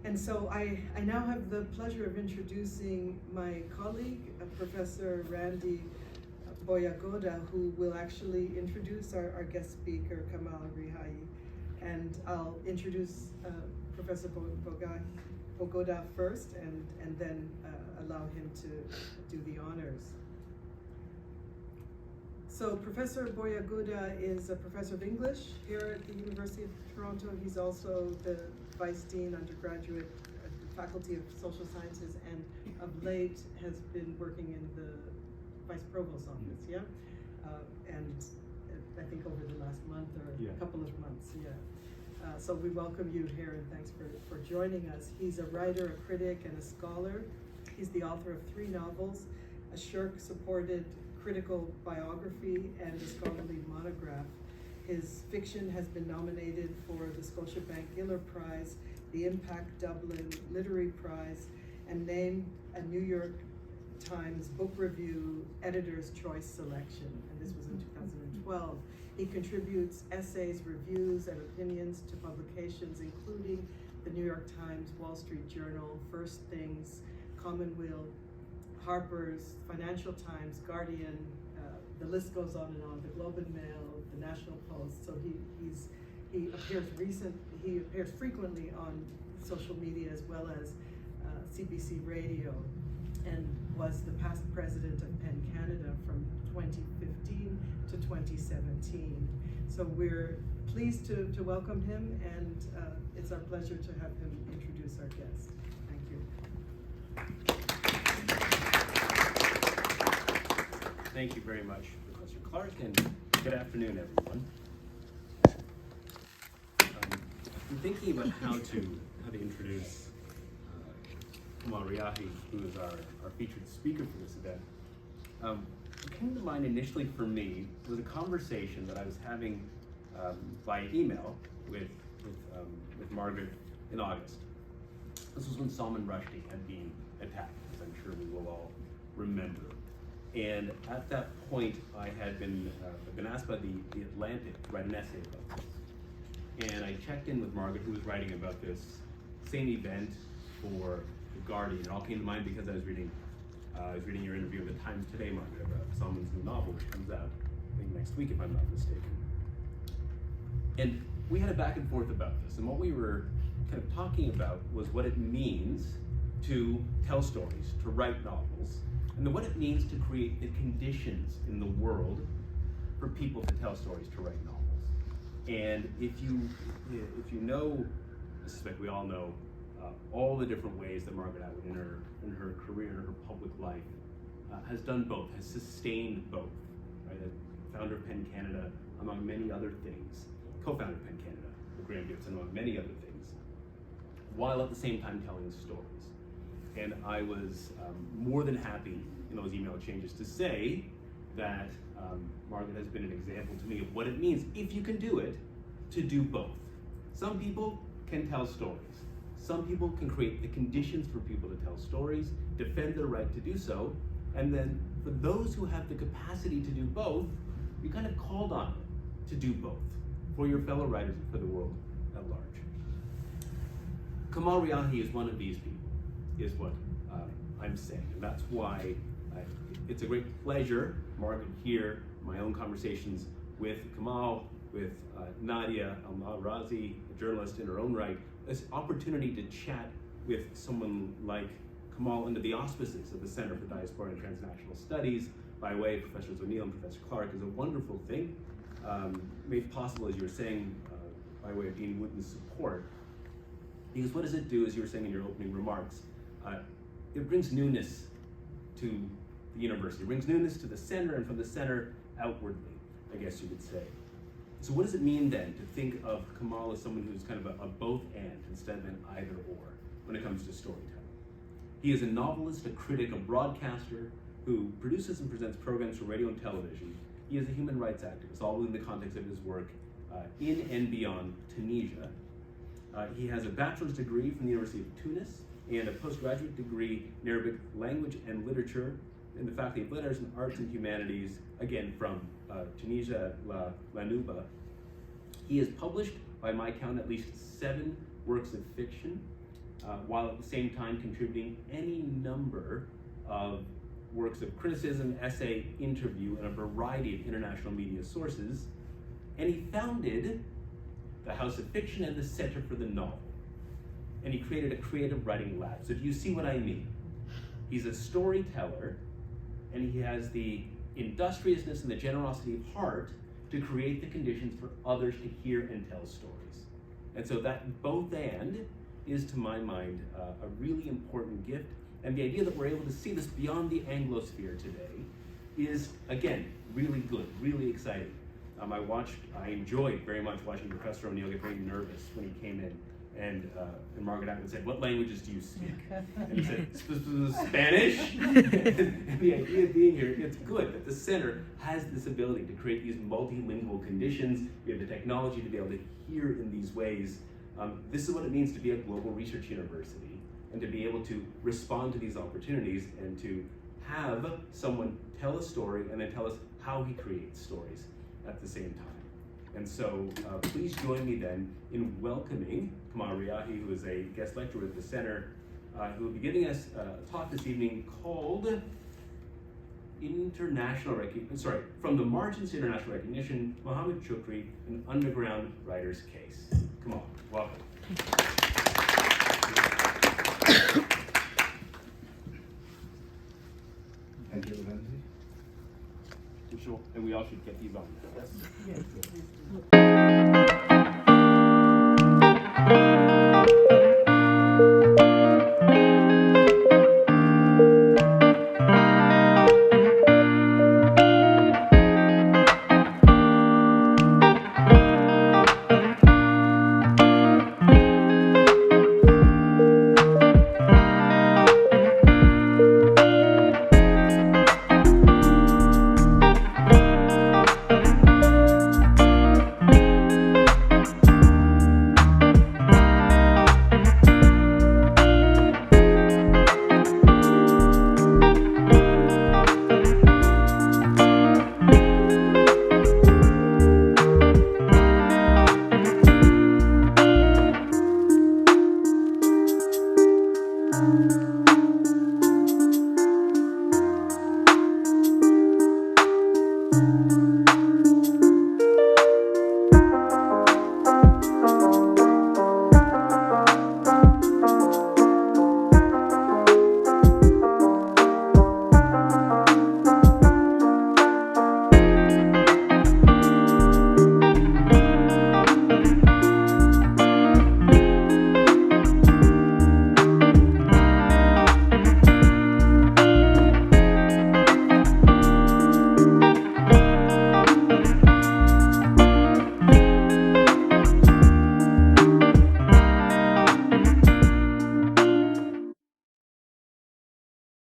And so I now have the pleasure of introducing my colleague, Professor Randi Bouyagoda, who will actually introduce our guest speaker, Kamal Rihayi. And I'll introduce Professor Bouyagoda first, and then allow him to do the honors. So Professor Bouyagoda is a professor of English here at the University of Toronto. He's also the Vice Dean, undergraduate at the Faculty of Social Sciences, and of late has been working in the Vice Provost's office, and I think over the last month or a couple of months, so we welcome you here, and thanks for joining us. He's a writer, a critic, and a scholar. He's the author of 3 novels, a Shirk-supported critical biography, and a scholarly monograph. His fiction has been nominated for the Scotiabank Giller Prize, the Impact Dublin Literary Prize, and named a New York Times Book Review Editor's Choice Selection, and this was in 2012. He contributes essays, reviews, and opinions to publications including the New York Times, Wall Street Journal, First Things, Commonweal, Harper's, Financial Times, Guardian, the list goes on and on, the Globe and Mail, the National Post. So he appears frequently on social media as well as CBC Radio, and was the past president of PEN Canada from 2015 to 2017. So we're pleased to welcome him, and it's our pleasure to have him introduce our guest. Thank you. Thank you very much, Professor Clark, and good afternoon, everyone. I'm thinking about how to introduce Kamal Riahi, who is our featured speaker for this event. What came to mind initially for me was a conversation that I was having by email with Margaret in August. This was when Salman Rushdie had been attacked, as I'm sure we will all remember. And at that point, I had been asked by the Atlantic to write an essay about this. And I checked in with Margaret, who was writing about this same event for the Guardian. It all came to mind because I was reading your interview in the Times today, Margaret, about Salman's new novel, which comes out, I think, next week, if I'm not mistaken. And we had a back and forth about this, and what we were kind of talking about was what it means to tell stories, to write novels, and then what it means to create the conditions in the world for people to tell stories, to write novels. And if you know, I suspect we all know, all the different ways that Margaret Atwood in her career, in her public life, has done both, has sustained both, right? As founder of PEN Canada, among many other things, co-founder of PEN Canada, with Graham Gibson, among many other things, while at the same time telling stories. And I was more than happy in those email exchanges to say that Margaret has been an example to me of what it means, if you can do it, to do both. Some people can tell stories. Some people can create the conditions for people to tell stories, defend their right to do so, and then for those who have the capacity to do both, you're kind of called on to do both for your fellow writers and for the world at large. Kamal Riahi is one of these people, is what I'm saying, and that's why it's a great pleasure, Margaret here, my own conversations with Kamal, with Nadia Al-Razi, a journalist in her own right, this opportunity to chat with someone like Kamal under the auspices of the Center for Diaspora and Transnational Studies by way of Professors O'Neill and Professor Clark is a wonderful thing, made possible, as you were saying, by way of Dean Wooden's support. Because what does it do, as you were saying in your opening remarks, it brings newness to the university. It brings newness to the center, and from the center outwardly, I guess you could say. So what does it mean then to think of Kamal as someone who's kind of a both and instead of an either or when it comes to storytelling? He is a novelist, a critic, a broadcaster who produces and presents programs for radio and television. He is a human rights activist, all within the context of his work in and beyond Tunisia. He has a bachelor's degree from the University of Tunis and a postgraduate degree in Arabic language and literature in the Faculty of Letters and Arts and Humanities, again from Tunisia, La Nouba. He has published, by my count, at least 7 works of fiction. while at the same time contributing any number of works of criticism, essay, interview, and a variety of international media sources. And he founded the House of Fiction and the Center for the Novel. And he created a creative writing lab. So do you see what I mean? He's a storyteller, and he has the industriousness and the generosity of heart to create the conditions for others to hear and tell stories. And so that both and is, to my mind, a really important gift. And the idea that we're able to see this beyond the Anglosphere today is, again, really good, really exciting. I enjoyed very much watching Professor O'Neill get very nervous when he came in, and Margaret Atwood said, "What languages do you speak?" And he said, "Spanish." And the idea being here, it's good that the center has this ability to create these multilingual conditions. We have the technology to be able to hear in these ways. This is what it means to be a global research university, and to be able to respond to these opportunities and to have someone tell a story and then tell us how he creates stories at the same time. And so please join me then in welcoming Kemal Riahi, who is a guest lecturer at the center, who will be giving us a talk this evening called From the Margins to International Recognition, Mohammed Shukri, An Underground Writer's Case. Come on, welcome. Thank you, Randy. And we all should get these on. Yes? Thank you.